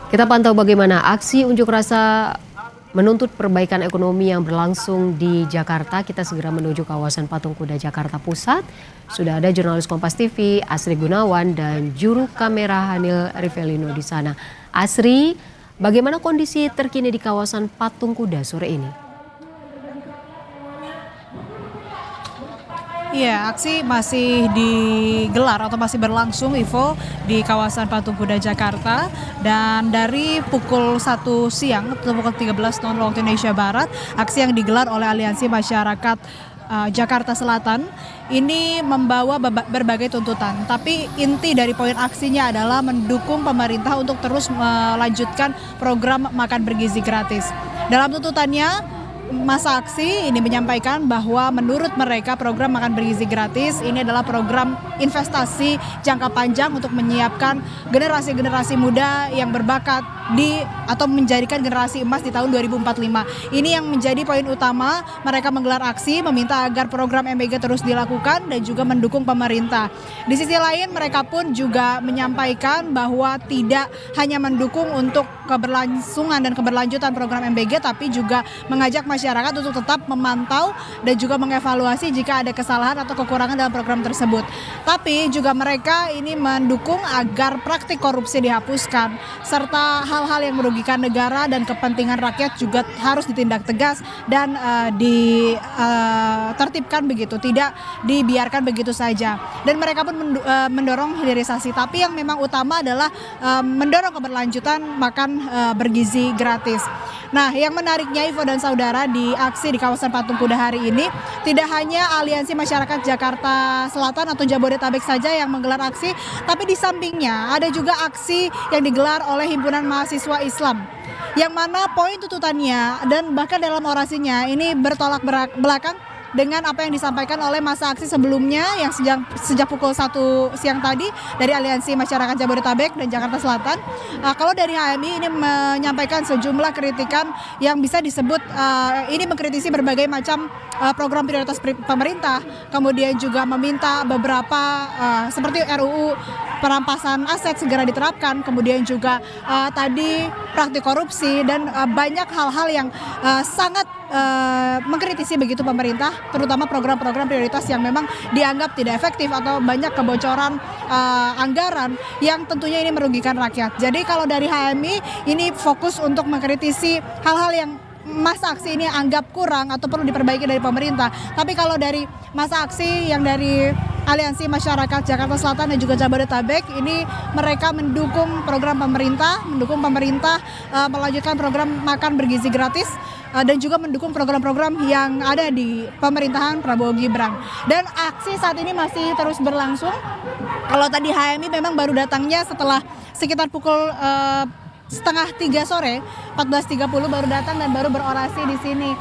Kita pantau bagaimana aksi unjuk rasa menuntut perbaikan ekonomi yang berlangsung di Jakarta. Kita segera menuju kawasan Patung Kuda Jakarta Pusat. Sudah ada jurnalis Kompas TV Asri Gunawan dan juru kamera Hanil Rivelino di sana. Asri, bagaimana kondisi terkini di kawasan Patung Kuda sore ini? Iya, aksi masih digelar atau masih berlangsung, Ivo, di kawasan Patung Kuda Jakarta. Dan dari pukul 1 siang atau pukul 13.00 waktu Indonesia Barat, aksi yang digelar oleh Aliansi Masyarakat Jakarta Selatan ini membawa berbagai tuntutan. Tapi inti dari poin aksinya adalah mendukung pemerintah untuk terus melanjutkan program makan bergizi gratis. Dalam tuntutannya, masa aksi ini menyampaikan bahwa menurut mereka program makan bergizi gratis ini adalah program investasi jangka panjang untuk menyiapkan generasi-generasi muda yang berbakat atau menjadikan generasi emas di tahun 2045. Ini yang menjadi poin utama mereka menggelar aksi, meminta agar program MBG terus dilakukan dan juga mendukung pemerintah. Di sisi lain mereka pun juga menyampaikan bahwa tidak hanya mendukung untuk keberlangsungan dan keberlanjutan program MBG, tapi juga mengajak masyarakat untuk tetap memantau dan juga mengevaluasi jika ada kesalahan atau kekurangan dalam program tersebut. Tapi juga mereka ini mendukung agar praktik korupsi dihapuskan, serta hal-hal yang merugikan negara dan kepentingan rakyat juga harus ditindak tegas dan ditertibkan begitu, tidak dibiarkan begitu saja. Dan mereka pun mendorong hilirisasi, tapi yang memang utama adalah mendorong keberlanjutan makan bergizi gratis. Nah, yang menariknya Ivo dan saudara, di aksi di kawasan Patung Kuda hari ini tidak hanya Aliansi Masyarakat Jakarta Selatan atau Jabodetabek saja yang menggelar aksi, tapi di sampingnya ada juga aksi yang digelar oleh Himpunan Mahasiswa Islam, yang mana poin tuntutannya dan bahkan dalam orasinya ini bertolak belakang dengan apa yang disampaikan oleh masa aksi sebelumnya yang sejak pukul 1 siang tadi dari Aliansi Masyarakat Jabodetabek dan Jakarta Selatan. Kalau dari HMI ini menyampaikan sejumlah kritikan yang bisa disebut ini mengkritisi berbagai macam program prioritas pemerintah, kemudian juga meminta beberapa seperti RUU perampasan aset segera diterapkan, kemudian juga tadi praktik korupsi dan banyak hal-hal yang sangat mengkritisi begitu pemerintah, terutama program-program prioritas yang memang dianggap tidak efektif atau banyak kebocoran anggaran yang tentunya ini merugikan rakyat. Jadi kalau dari HMI ini fokus untuk mengkritisi hal-hal yang masa aksi ini anggap kurang atau perlu diperbaiki dari pemerintah. Tapi kalau dari masa aksi yang dari Aliansi Masyarakat Jakarta Selatan dan juga Jabodetabek ini mereka mendukung program pemerintah, melanjutkan program makan bergizi gratis dan juga mendukung program-program yang ada di pemerintahan Prabowo Gibran. Dan aksi saat ini masih terus berlangsung. Kalau tadi HMI memang baru datangnya setelah sekitar pukul 2:30 sore, 14.30 baru datang dan baru berorasi di sini.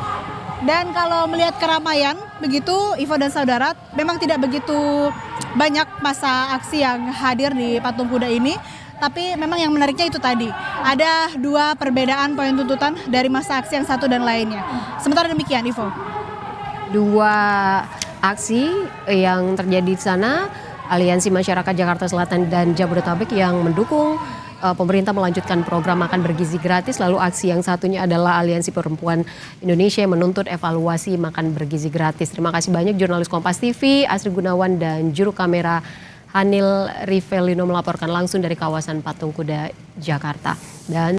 Dan kalau melihat keramaian begitu Ivo dan saudara, memang tidak begitu banyak masa aksi yang hadir di Patung Kuda ini. Tapi memang yang menariknya itu tadi, ada dua perbedaan poin tuntutan dari masa aksi yang satu dan lainnya. Sementara demikian, Ivo. Dua aksi yang terjadi di sana, Aliansi Masyarakat Jakarta Selatan dan Jabodetabek yang mendukung pemerintah melanjutkan program makan bergizi gratis, lalu aksi yang satunya adalah Aliansi Perempuan Indonesia yang menuntut evaluasi makan bergizi gratis. Terima kasih banyak jurnalis Kompas TV Asri Gunawan dan juru kamera Hanil Rivelino melaporkan langsung dari kawasan Patung Kuda Jakarta. Dan